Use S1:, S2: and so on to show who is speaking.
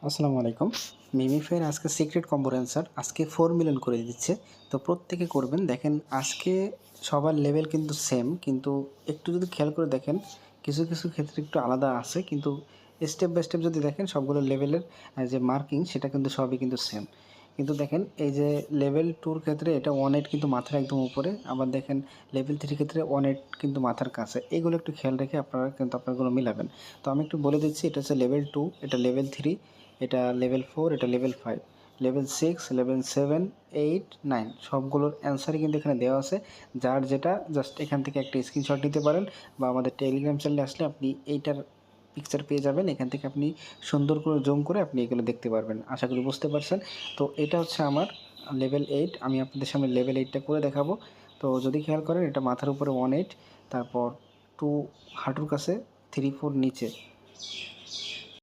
S1: আসসালামু আলাইকুম। মিমিফাইয়ের আজকে সিক্রেট কম্বোর অ্যান্সার আজকে 4 মিলিয়ন করে দিচ্ছে। তো প্রত্যেকে করবেন। দেখেন আজকে সবার লেভেল কিন্তু সেম, কিন্তু একটু যদি খেয়াল করে দেখেন কিছু ক্ষেত্রে একটু আলাদা আছে, কিন্তু স্টেপ বাই স্টেপ যদি দেখেন সবগুলো লেভেলের যে মার্কিং সেটা কিন্তু সবই কিন্তু সেম। কিন্তু দেখেন এই যে লেভেল 2 র ক্ষেত্রে এটা 1.8 কিন্তু মাথার একদম উপরে, আবার দেখেন লেভেল 3 ক্ষেত্রে 1.8 কিন্তু মাথার কাছে। এগুলো একটু খেয়াল রেখে আপনারা কিন্তু আপনারগুলো মিলাবেন। তো আমি একটু বলে দিচ্ছি, এটা হচ্ছে লেভেল 2, এটা লেভেল 3, এটা লেভেল 4, এটা লেভেল 5, লেভেল 6, লেভেল 7, 8, 9 সবগুলোর অ্যান্সারই কিন্তু এখানে দেওয়া আছে। যার যেটা জাস্ট এখান থেকে একটা স্ক্রিনশট নিতে পারেন, বা আমাদের টেলিগ্রাম চ্যানেলে আসলে আপনি এইটার পিকচার পেয়ে যাবেন। এখান থেকে আপনি সুন্দর করে জুম করে আপনি এগুলো দেখতে পারবেন। আশা করি বুঝতে পারছেন। তো এটা হচ্ছে আমার লেভেল 8। আমি আপনাদের সামনে লেভেল 8টা করে দেখাবো। তো যদি খেয়াল করেন এটা মাথার উপরে 1.8, তারপর 2 হাঁটুর কাছে, 3, 4 নিচে,